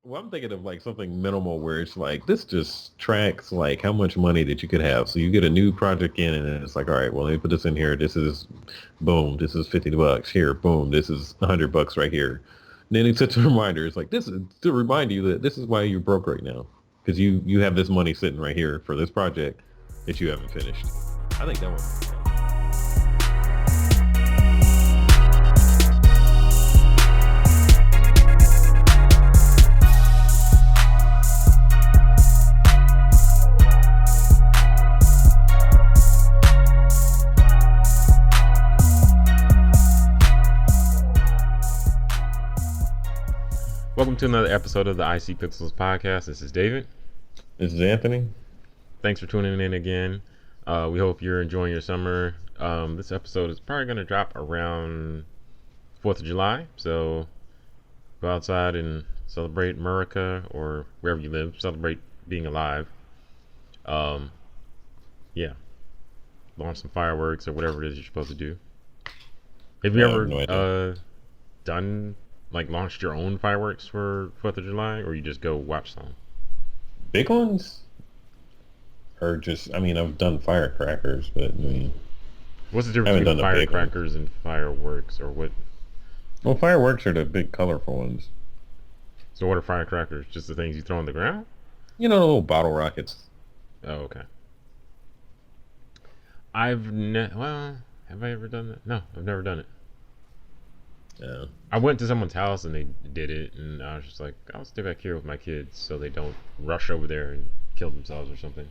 Well, I'm thinking of like something minimal where it's like this just tracks like how much money that you could have. So you get a new project in and then it's like, all right, well, let me put this in here. This is boom. This is $50 here. Boom. This is $100 right here. And then it's such a reminder. It's like this is to remind you that this is why you're broke right now because you have this money sitting right here for this project that you haven't finished. I think that one would be fun. Welcome to another episode of the IC Pixels podcast. This is David. This is Anthony. Thanks for tuning in again. We hope you're enjoying your summer. This episode is probably going to drop around 4th of July. So go outside and celebrate America or wherever you live. Celebrate being alive. Um, yeah. Launch some fireworks or whatever it is you're supposed to do. Have you I have no ever idea. done, like, launched your own fireworks for 4th of July? Or you just go watch some? Big ones or just, I mean, I've done firecrackers, but I mean, What's the I difference haven't between done the big ones. firecrackers and fireworks, or what? Well, fireworks are the big colorful ones. So what are firecrackers? Just the things you throw on the ground? You know, the little bottle rockets. Oh, okay. Well, have I ever done that? No, I've never done it. Yeah. I went to someone's house and they did it, and I was just like, I'll stay back here with my kids so they don't rush over there and kill themselves or something.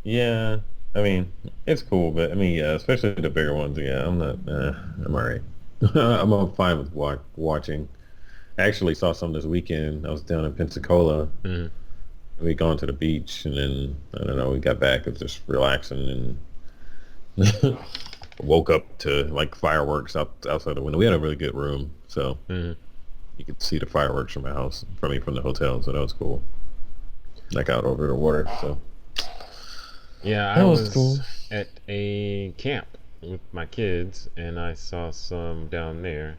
Yeah. I mean, it's cool, but I mean, yeah, especially the bigger ones. Yeah, I'm not. I'm all right. I'm fine with watching. I actually saw some this weekend. I was down in Pensacola. Mm-hmm. We gone to the beach, and then I don't know. We got back. It was just relaxing, and woke up to like fireworks outside the window. We had a really good room, so Mm-hmm. you could see the fireworks from my house, from the hotel. So that was cool. Like out over the water. So Yeah, I that was cool. was at a camp with my kids, and I saw some down there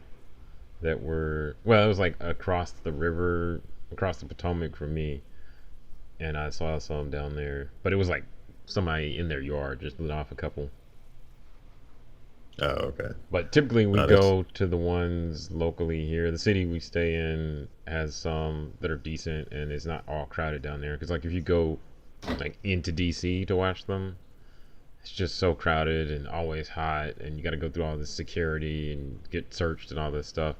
that were, well, it was like across the river, across the Potomac from me, and I saw some down there, but it was like somebody in their yard just lit off a couple. Oh, okay. But typically we That's go to the ones locally here. The city we stay in has some that are decent, and it's not all crowded down there. Because like if you go like into DC to watch them, it's just so crowded and always hot, and you got to go through all this security and get searched and all this stuff.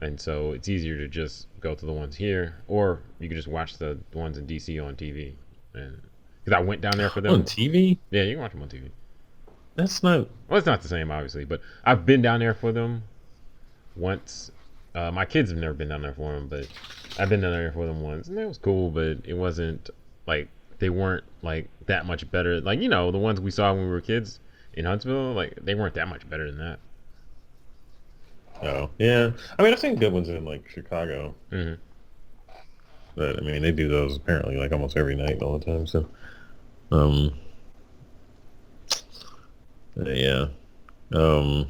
And so it's easier to just go to the ones here, or you can just watch the ones in DC on TV. And because I went down there for on them, TV. yeah, you can watch them on TV. That's not. Well, it's not the same, obviously, but I've been down there for them once. My kids have never been down there for them, but I've been down there for them once, and it was cool. But it wasn't like they weren't like that much better. Like the ones we saw when we were kids in Huntsville, like they weren't that much better than that. Oh, yeah. I mean, I've seen good ones in like Chicago, Hmm. but I mean, they do those apparently like almost every night all the time. So, um, yeah. Um,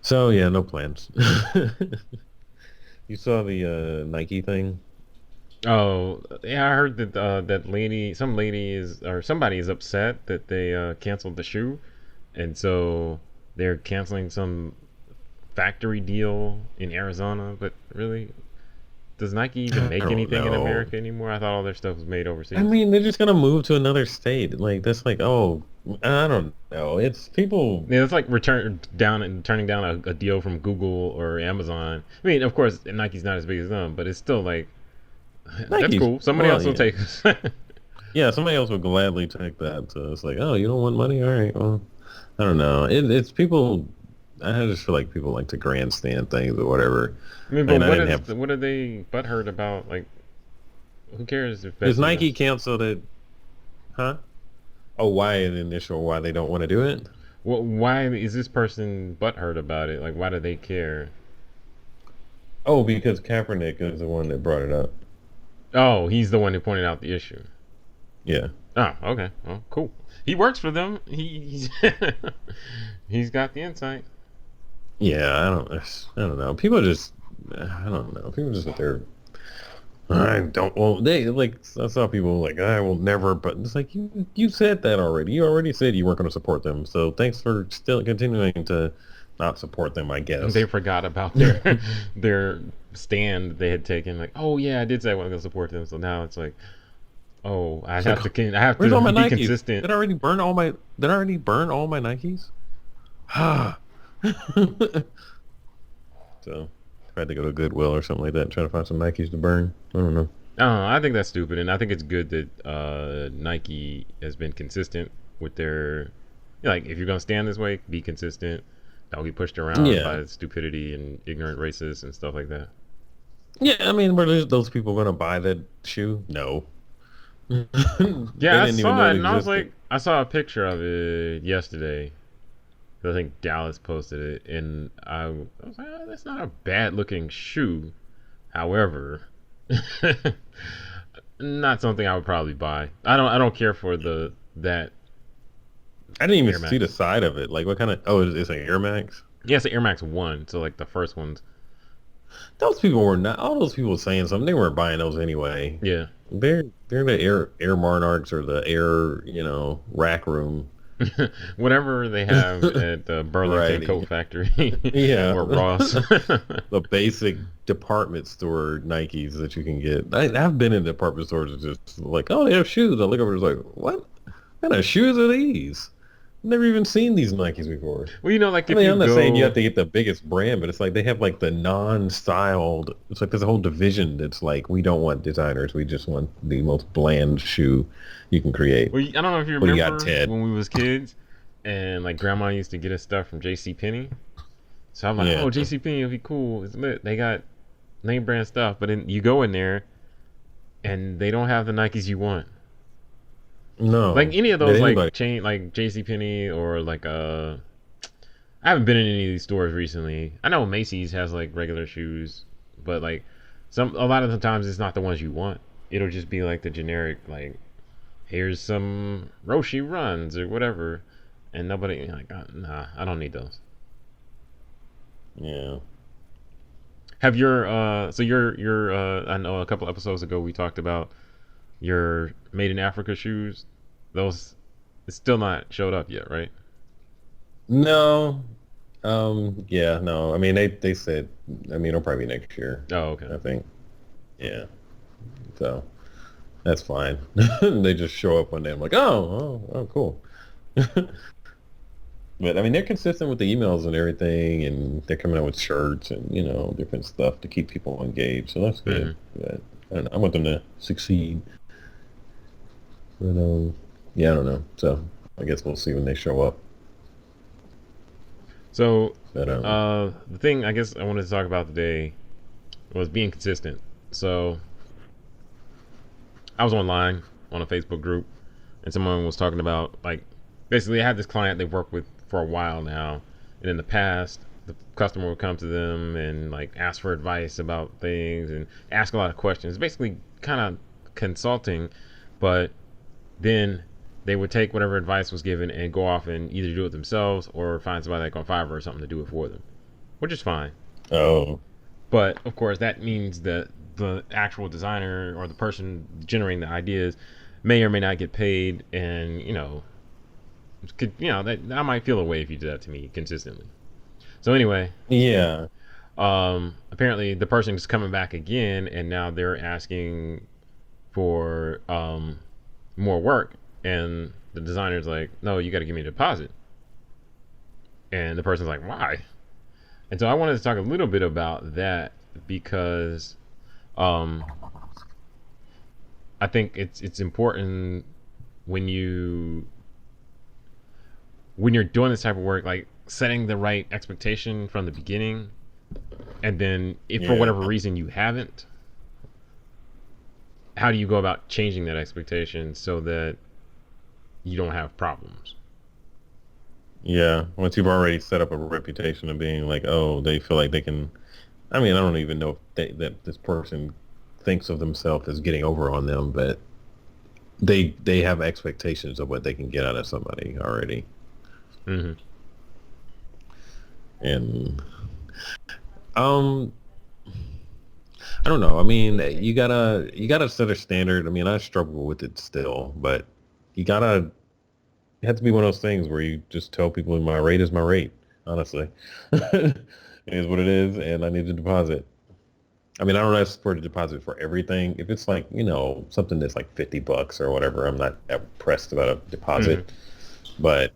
so yeah, no plans. You saw the Nike thing? Oh, yeah, I heard that some lady is or somebody is upset that they canceled the shoe, and so they're canceling some factory deal in Arizona. But really, does Nike even I make don't anything in know. America anymore? I thought all their stuff was made I overseas. mean, they're just gonna move to another state. Like that's like, oh, I don't know. It's people. Yeah, it's like turning down a deal from Google or Amazon. I mean, of course, Nike's not as big as them, but it's still like that's Nike's cool. Somebody well, else will yeah. take us. Yeah, somebody else would gladly take that. So it's like, oh, you don't want money? All right. Well, I don't know. It's people. I just feel like people like to grandstand things or whatever. I mean, but And I didn't have what are they butthurt about? Like, who cares if is that's in Nike this? canceled it? Huh? Oh, why the initial? Why they don't want to do it? Why is this person butthurt about it? Like, why do they care? Oh, because Kaepernick is the one that brought it up. Oh, he's the one who pointed out the issue. Yeah. Oh, okay. Oh, cool. He works for them. He's he's got the insight. Yeah, I don't know. People just, I don't know. People just, they're, I don't, well, they, like, I saw people like, I will never, but it's like, you said that already. You already said you weren't going to support them. So thanks for still continuing to not support them, I They guess. forgot about their stand they had taken. Like, oh yeah, I did say I wasn't gonna support them. So now it's like, oh, It's like, I have where's to all my be Nikes? consistent. Did I already burn all my Nikes? So I had to go to Goodwill or something like that and try to find some Nikes to burn. I don't know. I think that's stupid, and I think it's good that Nike has been consistent with their, like, if you're gonna stand this way, be consistent. Don't get pushed around Yeah. by stupidity and ignorant racists and stuff like that. Yeah, I mean, were those people going to buy that shoe? No. They Yeah, I didn't even know saw it it, and I was existed. like, I saw a picture of it yesterday. I think Dallas posted it, and I was like, oh, that's not a bad looking shoe. However, not something I would probably buy. I don't care for the that I didn't even Air see the Max. side of it. Like, what kind of? Oh, it's an Air Max. Yeah, it's the Air Max One. So like the first ones. Those people were not. All those people saying something. They weren't buying those anyway. Yeah. They're the Air Monarchs or the Air Rack Room Whatever they have at the Burlington Coat variety. Factory Yeah, or Ross. the basic department store Nikes that you can get. I've been in department stores that's just like, oh, they have shoes. I look over, it's like, what kind of shoes are these? Never even seen these Nikes before. Well, like I if mean, you I'm not saying you have go, to get the biggest brand, but it's like they have like the non-styled. It's like there's a whole division that's like we don't want designers. We just want the most bland shoe you can create. well, I don't know if you What do you got, remember Ted? when we was kids, and like grandma used to get us stuff from J.C. Penney. So I'm like, Yeah. oh, J.C. Penney will be cool. It's lit. They got name brand stuff, but then you go in there and they don't have the Nikes you want. Like No. any of Did those like anybody? chain like J.C. Penney or like I haven't been in any of these stores recently. I know Macy's has like regular shoes, but like a lot of the times it's not the ones you want. It'll just be like the generic like here's some Roshi runs or whatever, and nobody like nah, I don't need those. Yeah. Have your I know a couple episodes ago we talked about your Made in Africa shoes. Those it's still not showed up yet, right? No. Yeah. No. I mean, they said. I mean, it'll probably be next year. Oh, okay. I think. Yeah. So that's fine. They just show up one day. I'm like, oh, cool. But I mean, they're consistent with the emails and everything, and they're coming out with shirts and different stuff to keep people engaged. So that's good. Hmm. But I don't know. I want them to succeed. But yeah, I don't know. So I guess we'll see when they show up. So But the thing I guess I wanted to talk about today was being consistent. So I was online on a Facebook group, and someone was talking about like basically I had this client they worked with for a while now, and in the past the customer would come to them and like ask for advice about things and ask a lot of questions, basically kind of consulting, but then they would take whatever advice was given and go off and either do it themselves or find somebody like on Fiverr or something to do it for them, which is fine. oh, But of course, that means that the actual designer or the person generating the ideas may or may not get paid, and that I might feel a way if you do that to me consistently. So anyway, yeah, apparently the person is coming back again, and now they're asking for more work, and the designer's like, "No, you got to give me a deposit." And the person's like, "Why?" And so I wanted to talk a little bit about that because um, I think it's important when you're doing this type of work, like setting the right expectation from the beginning, and then if for yeah, whatever reason you haven't, how do you go about changing that expectation so that you don't have problems? yeah. Once you've already set up a reputation of being like, oh, they feel like they can. I mean, I don't even know if that this person thinks of themselves as getting over on them, but they have expectations of what they can get out of somebody already. Hmm. And Um, I don't know. I mean, you gotta set a standard. I mean, I struggle with it still, but you gotta it has to be one of those things where you just tell people my rate is my rate. Honestly, it is what it is, and I need to deposit. I mean, I don't ask for the deposit for everything. If it's like, something that's like $50 or whatever, I'm not that pressed about a Hmm. deposit. But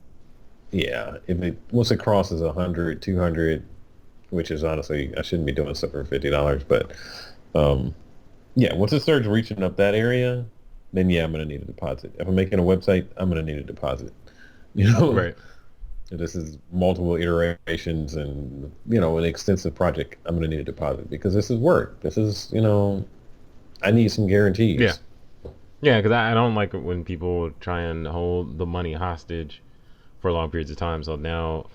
yeah, if it once it crosses 100, 200, which is honestly, I shouldn't be doing stuff for $50, but um, yeah, once it starts reaching up that area, then yeah, I'm gonna need a deposit. If I'm making a website, I'm gonna need a deposit. You know, Right. this is multiple iterations and an extensive project. I'm gonna need a deposit because this is work. This is I need some Yeah. guarantees. Yeah, because I don't like it when people try and hold the money hostage for long periods of time. So now,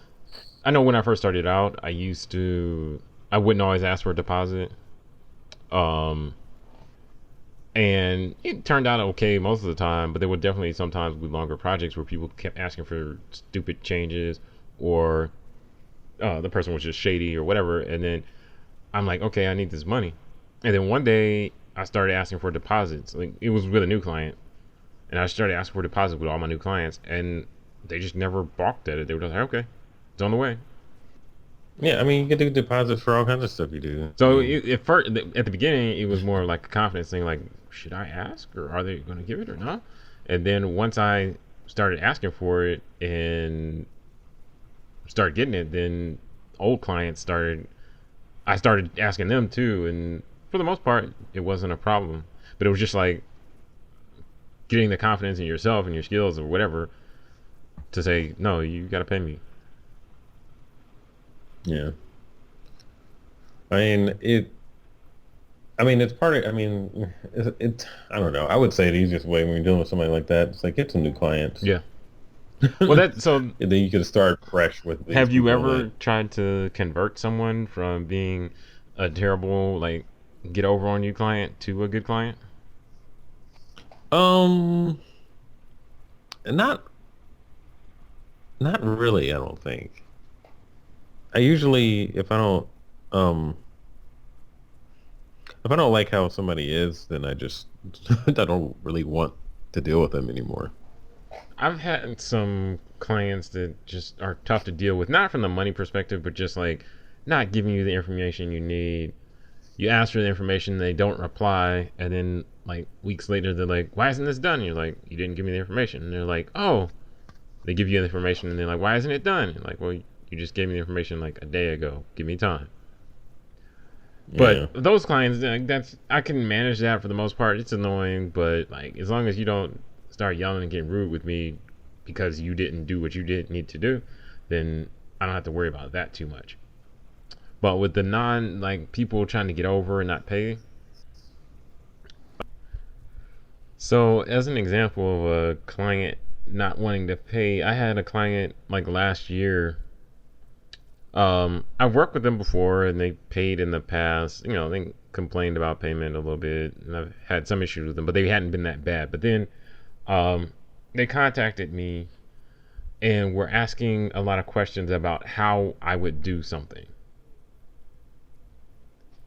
I know when I first started out, I wouldn't always ask for a deposit. Um, and it turned out okay most of the time, but there would definitely sometimes be longer projects where people kept asking for stupid changes, or the person was just shady or whatever. And then I'm like, okay, I need this money. And then one day I started asking for deposits. Like, it was with a new client, and I started asking for deposits with all my new clients, and they just never balked at it. They were just like, okay, it's on the way. Yeah, I mean, you can do deposits for all kinds of stuff you do. I So mean, at the beginning, it was more like a confidence thing, like, should I ask, or are they going to give it or not? And then once I started asking for it and started getting it, then old clients started. I started asking them too, and for the most part, it wasn't a problem. But it was just like getting the confidence in yourself and your skills or whatever to say, no, you got to pay me. yeah. I mean, it's part of. I mean, I don't know. I would say the easiest way when you're dealing with somebody like that, it's like get some new clients, Yeah. Well, and that so then you can start fresh with these have you people that. ever tried to convert someone from being a terrible, like, get over on you client to a good client? Um, not not really. I don't think. I usually, um, if I don't like how somebody is, then I just I don't really want to deal with them anymore. I've had some clients that just are tough to deal with, not from the money perspective, but just like not giving you the information you need. You ask for the information, they don't reply, and then like weeks later, they're like, "Why isn't this done?" And you're like, "You didn't give me the information." And they're like, "Oh," they give you the information, and they're like, "Why isn't it done?" And you're like, "Well, you just gave me the information like a day ago. Give me time." But Yeah, those clients, that's I can manage that for the most part. It's annoying, but like as long as you don't start yelling and getting rude with me because you didn't do what you did need to do, then I don't have to worry about that too much. But with the non like people trying to get over and not pay, so as an example of a client not wanting to pay, I had a client like last year. I've worked with them before and they paid in the past. They complained about payment a little bit, and I've had some issues with them, but they hadn't been that bad. But then um, they contacted me and were asking a lot of questions about how I would do something.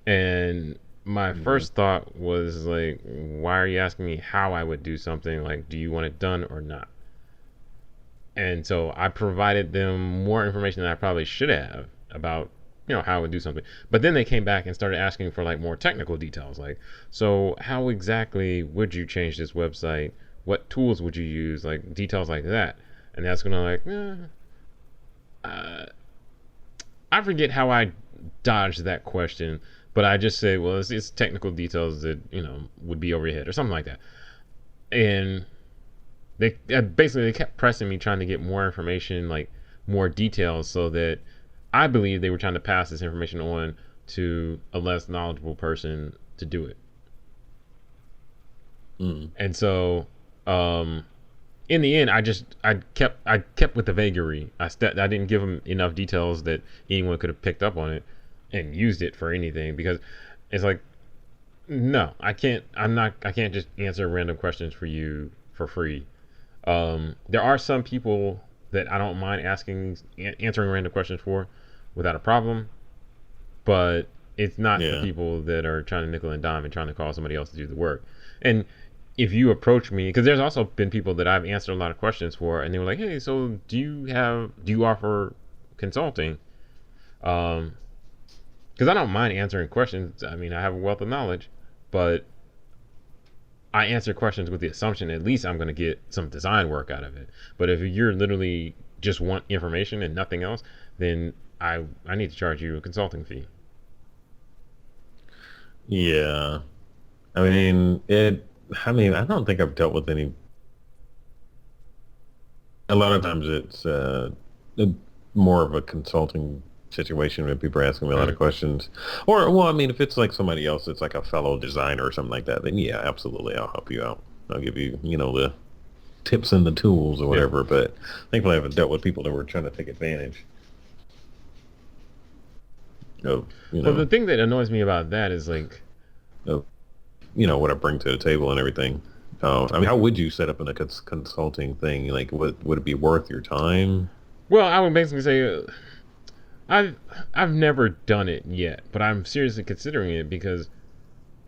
And my hmm first thought was like, why are you asking me how I would do something? Like, do you want it done or not? And so I provided them more information than I probably should have about how I would do something. But then they came back and started asking for like more technical details, like, so how exactly would you change this website? What tools would you use? Like details like that. And that's gonna like, uh, I forget how I dodged that question, but I just say, well, it's technical details that would be over your head or something like that. And they basically they kept pressing me, trying to get more information, like more details, so that I believe they were trying to pass this information on to a less knowledgeable person to do it. mm And so, um, in the end, I kept with the vagary. I didn't give them enough details that anyone could have picked up on it and used it for anything, because it's like, no, I can't. I'm not. I can't just answer random questions for you for free. There are some people that I don't mind answering random questions for without a problem. but it's not for Yeah. people that are trying to nickel and dime and trying to call somebody else to do the work. And if you approach me, because there's also been people that I've answered a lot of questions for, and they were like, "Hey, so do you offer consulting?" Um, because I don't mind answering questions. I mean, I have a wealth of knowledge, but I answer questions with the assumption at least I'm going to get some design work out of it. But if you're literally just want information and nothing else, then I need to charge you a consulting fee. Yeah. I mean, I don't think I've dealt with any. A lot of times it's a- more of a consulting situation when people are asking me a lot Mm. of questions. Or, well, I mean, if it's like somebody else that's like a fellow designer or something like that, then yeah, absolutely, I'll help you out. I'll give you, the tips and the tools or Yeah. whatever. But thankfully, I haven't dealt with people that were trying to take advantage of, Well, the thing that annoys me about that is like, of, what I bring to the table and everything. I mean, how would you set up in a consulting thing? Like, would it be worth your time? well, I would basically say I've I've never done it yet, but I'm seriously considering it because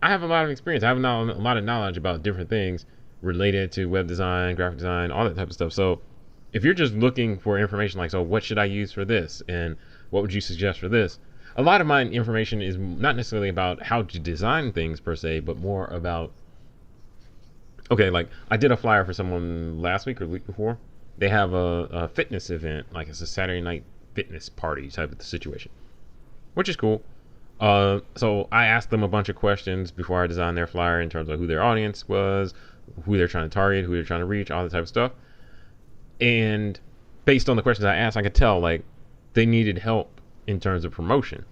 I have a lot of experience. I have a lot of knowledge about different things related to web design, graphic design, all that type of stuff. So if you're just looking for information like, so what should I use for this, and what would you suggest for this? A lot of my information is not necessarily about how to design things per se, but more about, okay, like I did a flyer for someone last week or the week before. They have a fitness event, like it's a Saturday night fitness party type of situation, which is cool. So I asked them a bunch of questions before I designed their flyer in terms of who their audience was, who they're trying to target, who they're trying to reach, all that type of stuff. And based on the questions I asked, I could tell like they needed help in terms of promotion.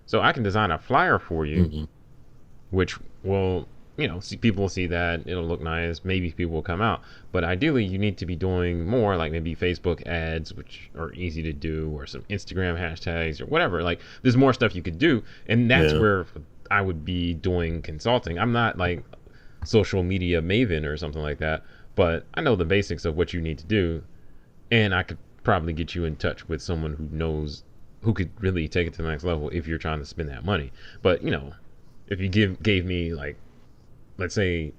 So I can design a flyer for you, Hmm. which will, see, people will see that, it'll look nice, maybe people will come out. But ideally you need to be doing more, like maybe Facebook ads, which are easy to do, or some Instagram hashtags or whatever. Like there's more stuff you could do, and that's Yeah. where I would be doing consulting. I'm not like social media maven or something like that, but I know the basics of what you need to do, and I could probably get you in touch with someone who knows, who could really take it to the next level if you're trying to spend that money. But if you gave me, like, let's say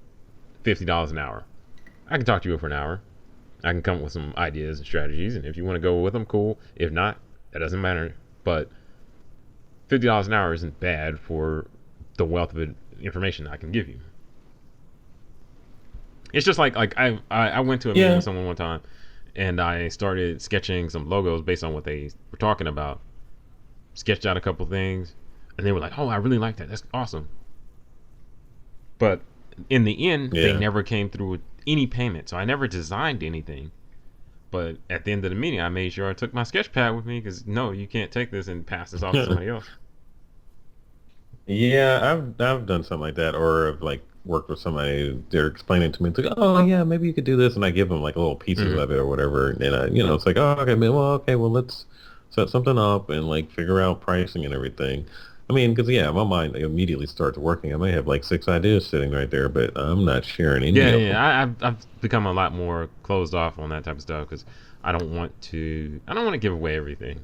$50 an hour, I can talk to you for an hour. I can come up with some ideas and strategies, and if you want to go with them, cool. If not, that doesn't matter. But $50 an hour isn't bad for the wealth of information I can give you. It's just like I went to a meeting Yeah. with someone one time, and I started sketching some logos based on what they were talking about. Sketched out a couple things, and they were like, "Oh, I really like that. That's awesome." But in the end, they Yeah. never came through with any payment, so I never designed anything. But at the end of the meeting, I made sure I took my sketch pad with me because no, you can't take this and pass this off to somebody else. Yeah, I've done something like that, or I've like worked with somebody. They're explaining to me, it's like, oh yeah, maybe you could do this, and I give them like little pieces Mm-hmm. of it or whatever, and it's like, oh okay, man, well okay, well let's set something up and like figure out pricing and everything. I mean, because yeah, my mind immediately starts working. I may have like 6 ideas sitting right there, but I'm not sharing any Yeah, of yeah. them. I've become a lot more closed off on that type of stuff because I don't want to give away everything.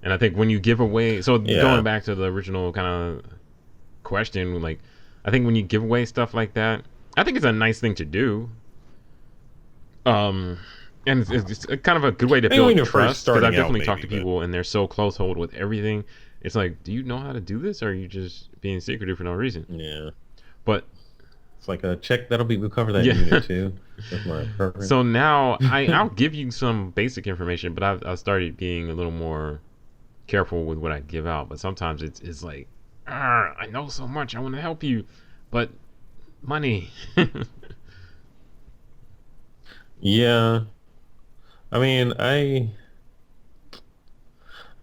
And I think when you give away, so going Yeah, back to the original kind of question, like I think when you give away stuff like that, I think it's a nice thing to do. Um, and it's a kind of a good way to maybe when build you're first trust because I've starting out, definitely talked maybe, to but people and they're so close hold with everything. It's like, do you know how to do this, or are you just being secretive for no reason? yeah, But it's like a check that'll be we'll cover that in yeah. unit two. That's my program. So now I'll give you some basic information, but I've started being a little more careful with what I give out. But sometimes it's like, I know so much, I want to help you, but money. Yeah, I mean, I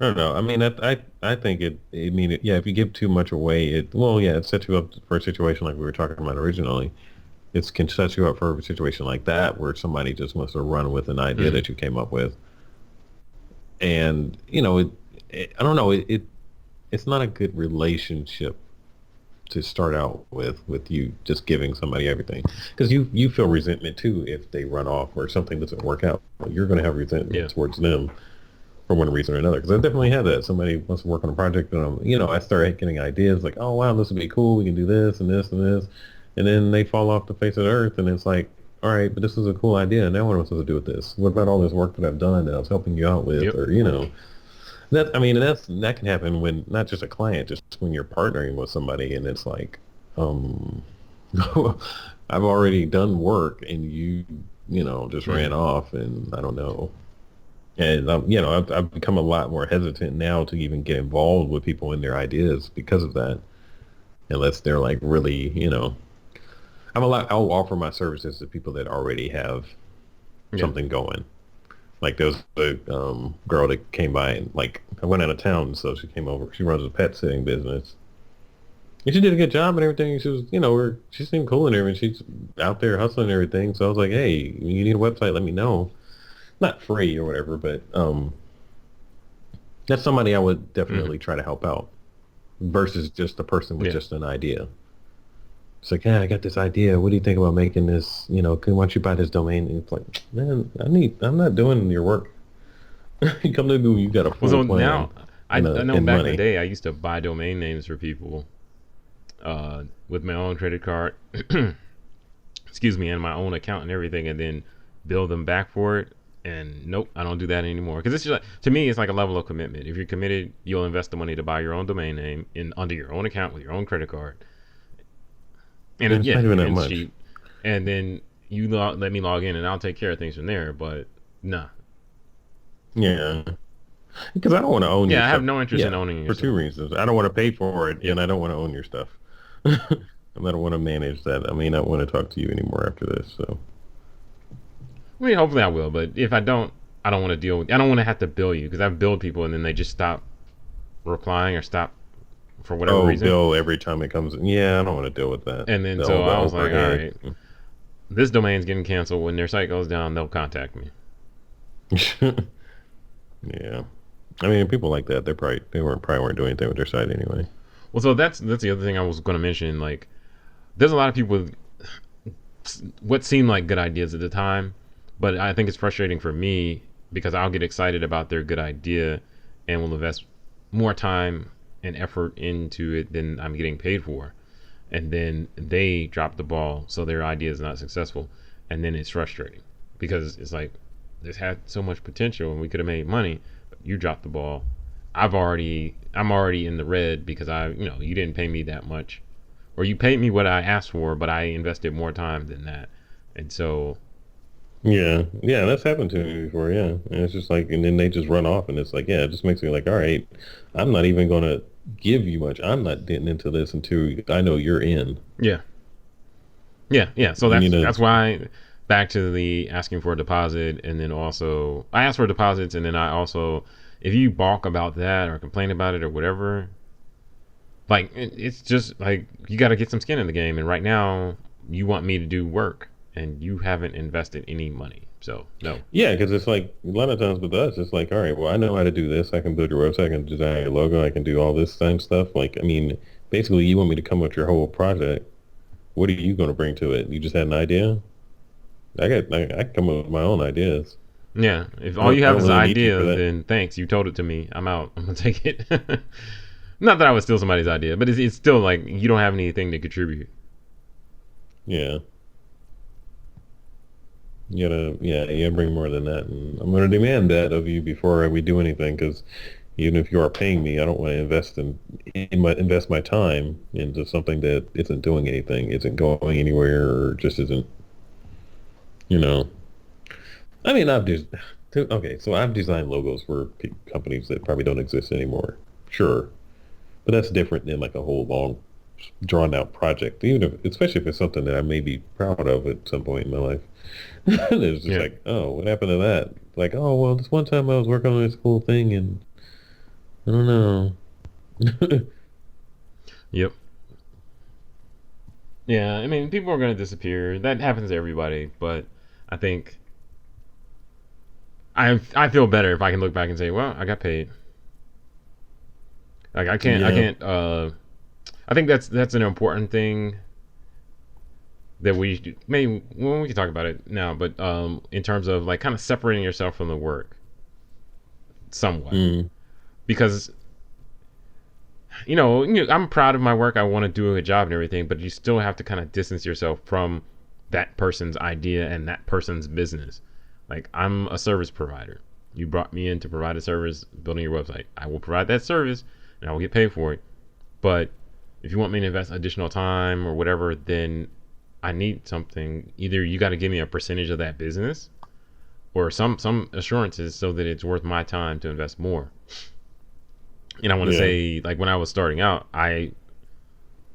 don't know. I mean, I think I mean, yeah, if you give too much away, well, yeah, it sets you up for a situation like we were talking about originally. It can set you up for a situation like that where somebody just wants to run with an idea Mm. that you came up with, and I don't know, it's not a good relationship to start out with you just giving somebody everything because you feel resentment too if they run off or something doesn't work out. You're going to have Yeah. resentment towards them. for one reason or another. Because I definitely had that. Somebody wants to work on a project, and I start getting ideas like, oh wow, this would be cool. We can do this and this and this, and then they fall off the face of the earth, and it's like, all right, but this is a cool idea. Now what am I supposed to do with this? What about all this work that I've done that I was helping you out with, Yep. or that I mean, that can happen when not just a client, just when you're partnering with somebody, and it's like, um, I've already done work, and you just ran Hmm. off, and I don't know. And I've become a lot more hesitant now to even get involved with people in their ideas because of that, unless they're like really, I'll offer my services to people that already have Yeah. something going. Like there was a girl that came by and like I went out of town, so she came over. She runs a pet sitting business, and she did a good job and everything. She was, she seemed cool and everything. She's out there hustling and everything. So I was like, hey, you need a website? Let me know. Not free or whatever, but that's somebody I would Hmm. definitely try to help out versus just a person with Yeah. just an idea. It's like, yeah, I got this idea. What do you think about making this? Why don't you buy this domain? And it's like, man, I'm not doing your work. You come to me when you got a Well, full so plan now I know and back in the money. day I used to buy domain names for people with my own credit card, excuse me, and my own account and everything, and then bill them back for it. And nope, I don't do that anymore because it's just like, to me, it's like a level of commitment. If you're committed, you'll invest the money to buy your own domain name in under your own account with your own credit card, and And it's yeah, not even and that it's much. cheap. And then let me log in, and I'll take care of things from there. But nah, Yeah. Because I don't want to own your yeah, I have stuff. no interest in Yeah. owning your For two stuff. reasons. I don't want to pay for it Yep. and I don't want to own your stuff. And I don't want to manage that. I may not want to talk to you anymore after this. So, I mean, hopefully I will, but if I don't, I don't want to deal with. I don't want to have to bill you because I've billed people and then they just stop replying or stop for whatever oh, reason. bill every time it comes. Yeah, I don't want to deal with that. And then All so the I was like, all overhead. right, this domain's getting canceled. When their site goes down, they'll contact me. Yeah. I mean, people like that, they weren't doing anything with their site anyway. Well, so that's the other thing I was going to mention. Like, there's a lot of people with what seemed like good ideas at the time, but I think it's frustrating for me because I'll get excited about their good idea and will invest more time and effort into it than I'm getting paid for. And then they drop the ball, so their idea is not successful. And then it's frustrating because it's like, this had so much potential and we could have made money, but you dropped the ball. I'm already in the red because you didn't pay me that much, or you paid me what I asked for, but I invested more time than that. And so, Yeah, yeah, that's happened to me before. Yeah, and it's just like, and then they just run off, and it's like, yeah, it just makes me like, all right, I'm not even gonna give you much. I'm not getting into this until I know you're in. yeah, yeah, yeah. So You that's need to, that's why back to the asking for a deposit, and then also I ask for deposits, and then I also, if you balk about that or complain about it or whatever, like it's just like you got to get some skin in the game. And right now, you want me to do work, and you haven't invested any money. So no. yeah, because it's like a lot of times with us, it's like, all right, well, I know how to do this. I can build your website. I can design your logo. I can do all this kind of stuff. Like, I mean, basically, you want me to come up with your whole project. What are you going to bring to it? You just had an idea. I can come up with my own ideas. Yeah, if I all don't, you I have don't is an really need you for idea, that. then thanks. You told it to me. I'm out. I'm gonna take it. Not that I would steal somebody's idea, but it's still like you don't have anything to contribute. Yeah. You gotta bring more than that, and I'm gonna demand that of you before we do anything. Because even if you are paying me, I don't want to invest my time into something that isn't doing anything, isn't going anywhere, or just isn't. You know, I mean, I've designed logos for companies that probably don't exist anymore. Sure, but that's different than like a whole long, drawn out project. Especially if it's something that I may be proud of at some point in my life. It's just Yeah. like, oh, what happened to that? Like, oh, well, this one time I was working on this cool thing and I don't know. Yep. Yeah. I mean, people are gonna disappear. That happens to everybody. But I think I feel better if I can look back and say, well, I got paid. Like I Yeah, can't. I think that's an important thing that we maybe well, we can talk about it now. But in terms of like kind of separating yourself from the work, somewhat, Mm. because I'm proud of my work. I want to do a good job and everything, but you still have to kind of distance yourself from that person's idea and that person's business. Like, I'm a service provider. You brought me in to provide a service, building your website. I will provide that service and I will get paid for it. But if you want me to invest additional time or whatever, then I need something. Either you got to give me a percentage of that business or some assurances so that it's worth my time to invest more. And I want to Yeah. say, like, when I was starting out, I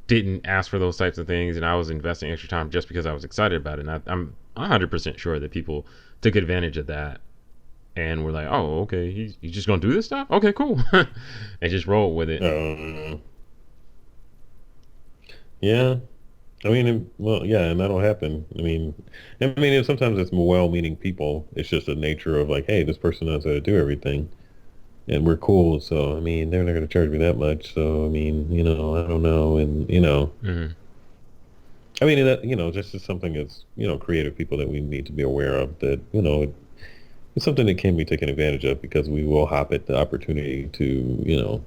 didn't ask for those types of things, and I was investing extra time just because I was excited about it. And I'm 100% sure that people took advantage of that and were like, "Oh, okay, he's just gonna do this stuff. Okay, cool," and just roll with it. Yeah. I mean, well, yeah, and that'll happen. Sometimes it's well-meaning people. It's just the nature of like, hey, this person knows how to do everything, and we're cool. So, I mean, they're not going to charge me that much. So, I mean, I don't know, and Hmm. that just is something that's creative people that we need to be aware of. That it's something that can be taken advantage of because we will hop at the opportunity to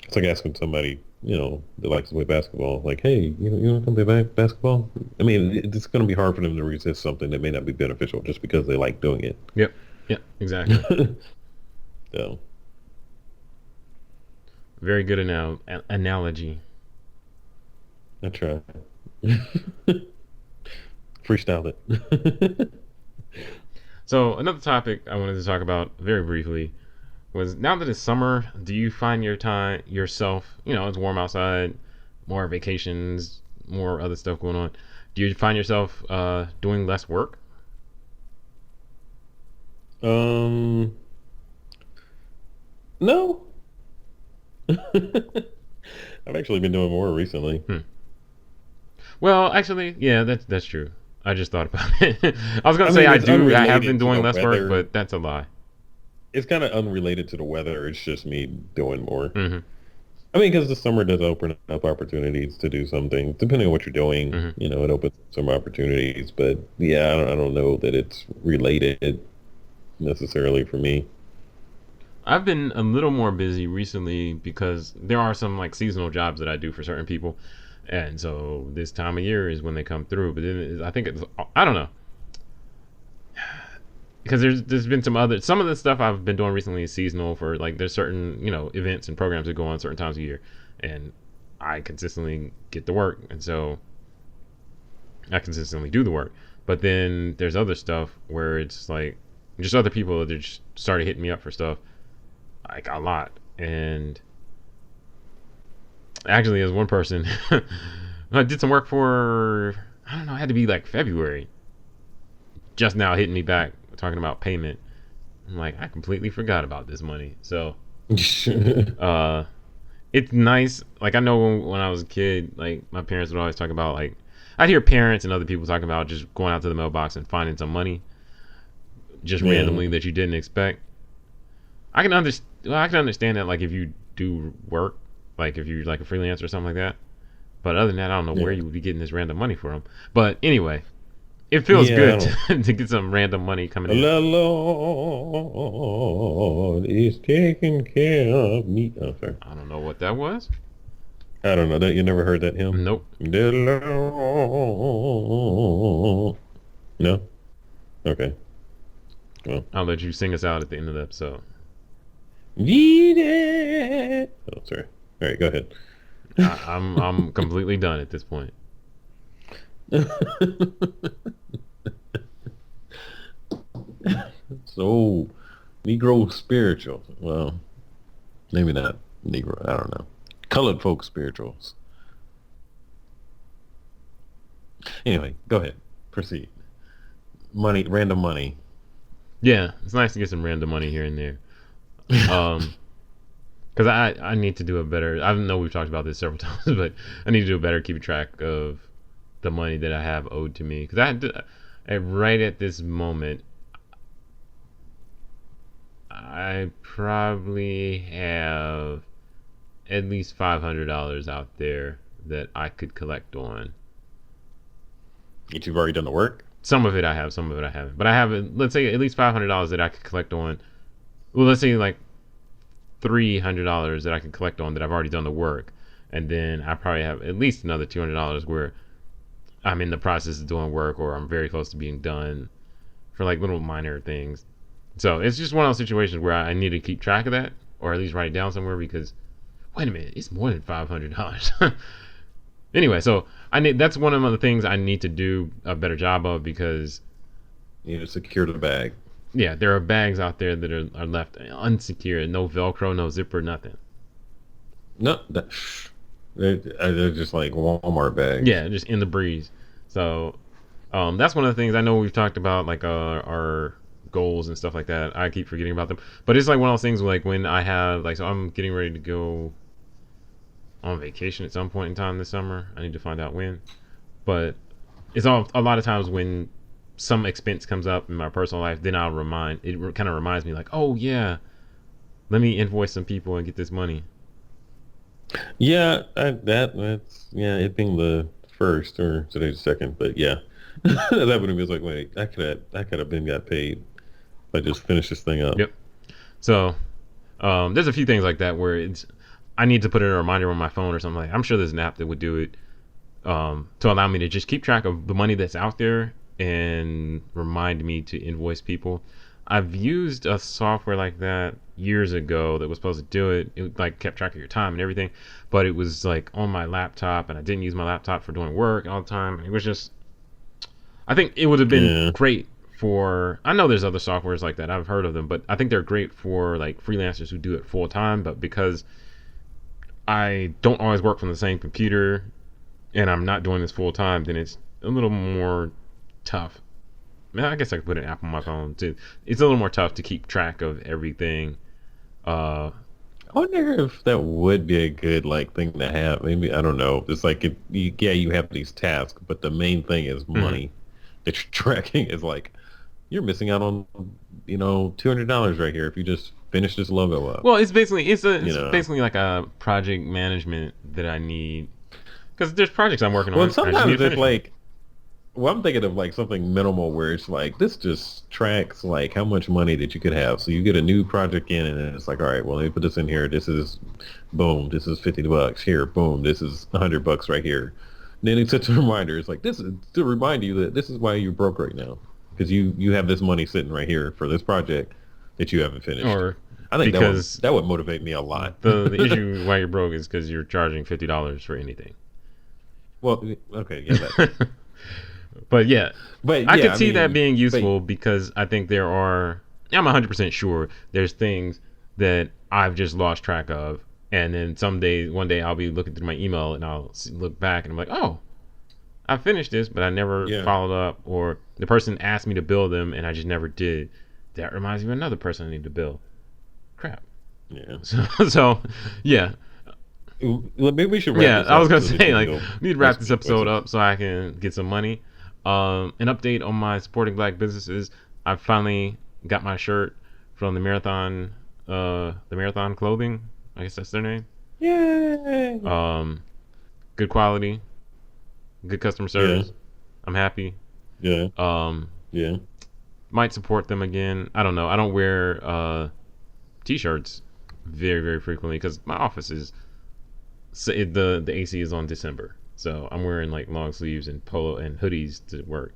It's like asking somebody, that likes to play basketball, like, hey, you want to come play basketball? I mean, it's going to be hard for them to resist something that may not be beneficial just because they like doing it. Yep. Yep. Exactly. So, Very good analogy. I try. Freestyle it. So another topic I wanted to talk about very briefly was, now that it's summer, do you find yourself, it's warm outside, more vacations, more other stuff going on. Do you find yourself doing less work? um, no. I've actually been doing more recently. Hmm. Well, actually, yeah, that's true. I just thought about it. I was gonna say It's I have been unrelated to doing the less work, weather. but that's a lie. It's kind of unrelated to the weather. It's just me doing more. Hmm. Because the summer does open up opportunities to do something. Depending on what you're doing, Hmm. it opens up some opportunities. But yeah, I don't know that it's related necessarily for me. I've been a little more busy recently because there are some like seasonal jobs that I do for certain people, and so this time of year is when they come through. But then I think it's, I don't know, because there's been some of the stuff I've been doing recently is seasonal, for like there's certain events and programs that go on certain times of year, and I consistently get the work, and so I consistently do the work. But then there's other stuff where it's like just other people that just started hitting me up for stuff like a lot. And actually, as one person, I did some work for, I don't know, it had to be like February, just now hitting me back talking about payment. I'm like, I completely forgot about this money. So uh it's nice. Like, I know when I was a kid, like my parents would always talk about, like, I'd hear parents and other people talking about just going out to the mailbox and finding some money just Yeah, randomly that you didn't expect. I can understand that, like, if you do work, like if you're like a freelancer or something like that. But other than that, I don't know where yeah, you would be getting this random money from. But anyway, it feels yeah. I good don't. to get some random money coming in. The Lord is taking care of me. Oh, sorry. I don't know what that was. I don't know that you never heard that hymn. Nope. The Lord. No. Okay. Well. I'll let you sing us out at the end of the episode. Need it. Oh, sorry. All right, go ahead. I'm completely done at this point. So, Negro spiritual. Well, maybe not Negro. I don't know. Colored folk spirituals. Anyway, go ahead. Proceed. Money, random money. Yeah, it's nice to get some random money here and there. Um, because I need to do a better. I know we've talked about this several times, but I need to do a better keeping track of the money that I have owed to me. Because right at this moment, I probably have at least $500 out there that I could collect on. You've already done the work? Some of it I have, some of it I haven't. But I have, let's say, at least $500 that I could collect on well, let's say like $300 that I can collect on that I've already done the work, and then I probably have at least another $200 where I'm in the process of doing work or I'm very close to being done for like little minor things. So it's just one of those situations where I need to keep track of that or at least write it down somewhere because wait a minute, it's more than $500. Anyway, so I need that's one of the things I need to do a better job of because You know, secure the bag. yeah, there are bags out there that are left unsecured, no Velcro, no zipper, nothing. No, they're just like Walmart bags. Yeah, just in the breeze. So that's one of the things I know we've talked about, like our goals and stuff like that. I keep forgetting about them, but it's like one of those things like when I have like so I'm getting ready to go on vacation at some point in time this summer. I need to find out when, but it's all a lot of times when some expense comes up in my personal life, then I'll remind it kind of reminds me like, oh yeah, let me invoice some people and get this money. Yeah, that's yeah. It being the first or today's the second, but yeah, that would have been like, wait, I could have been got paid if I just finished this thing up. Yep. So there's a few things like that where it's I need to put in a reminder on my phone or something like. I'm sure there's an app that would do it to allow me to just keep track of the money that's out there and remind me to invoice people. I've used a software like that years ago that was supposed to do it. It like kept track of your time and everything, but it was like on my laptop, and I didn't use my laptop for doing work all the time. It was just, I think it would have been Yeah, great for. I know there's other softwares like that. I've heard of them, but I think they're great for like freelancers who do it full time. But because I don't always work from the same computer and I'm not doing this full time, then it's a little more tough. Man, I guess I could put an app on my phone too. It's a little more tough to keep track of everything. Uh, I wonder if that would be a good like thing to have. Maybe I don't know. It's like yeah, you have these tasks, but the main thing is mhm. money that you're tracking. Is like you're missing out on $200 right here if you just finish this logo up. Well, it's You know. basically like a project management that I need because there's projects I'm working Well, on. I just need to sometimes it's finish them. like well, I'm thinking of like something minimal where it's like this just tracks like how much money that you could have. So you get a new project in and then it's like, all right, well, let me put this in here. This is boom, this is $50 here. Boom, this is $100 right here. And then it sets a reminder. It's like this is to remind you that this is why you're broke right now because you have this money sitting right here for this project that you haven't finished. Or I think that would because that would motivate me a lot. the issue why you're broke is because you're charging $50 for anything. Well, okay, yeah, that too. But yeah, But I yeah, could I see that mean, being but useful because I think there are. I'm 100% sure there's things that I've just lost track of, and then one day, I'll be looking through my email and I'll look back and I'm like, oh, I finished this, but I never yeah, followed up, or the person asked me to bill them and I just never did. That reminds me of another person I need to bill. Crap. yeah. So yeah, Well, maybe we should wrap yeah, this I was up gonna so that say you can like go we need to wrap answer this some episode questions. up so I can get some money. An update on my supporting black businesses. I finally got my shirt from the marathon clothing. I guess that's their name. Yay! Um, good quality, good customer Yeah, service. I'm happy. yeah, Um, yeah, might support them again. I don't know. I don't wear t-shirts very frequently because my office is the AC is on December, so I'm wearing like long sleeves and polo and hoodies to work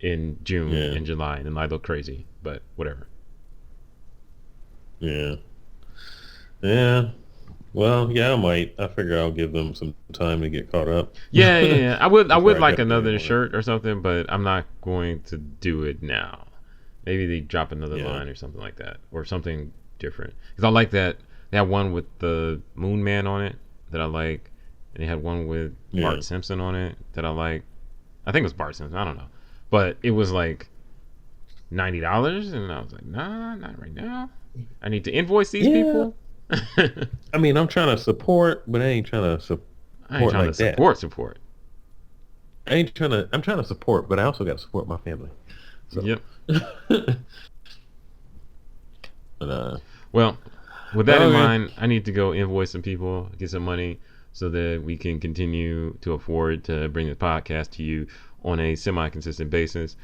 in June yeah, and July, and I look crazy, but whatever. yeah, yeah. Well, yeah, I might. I figure I'll give them some time to get caught up Yeah. I before would I like got there another anymore. shirt or something, but I'm not going to do it now. Maybe they drop another Yeah, line or something like that, or something different. Because I like that one with the Moon Man on it that I like, and they had one with yeah, Bart Simpson on it that I like. I think it was Bart Simpson. I don't know, but it was like $90, and I was like, nah, not right now. I need to invoice these yeah. people. I I mean, I'm trying to support, but I ain't trying to ain't support trying to like that. support. I ain't trying to. I'm trying to support, but I also got to support my family. So, Yep. but Well, with that in okay. mind, I need to go invoice some people, get some money, so that we can continue to afford to bring the podcast to you on a semi-consistent basis.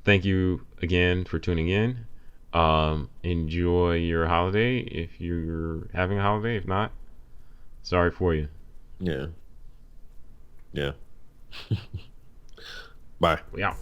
Thank you again for tuning in. Enjoy your holiday if you're having a holiday. If not, sorry for you. Yeah. Yeah. Bye. We out.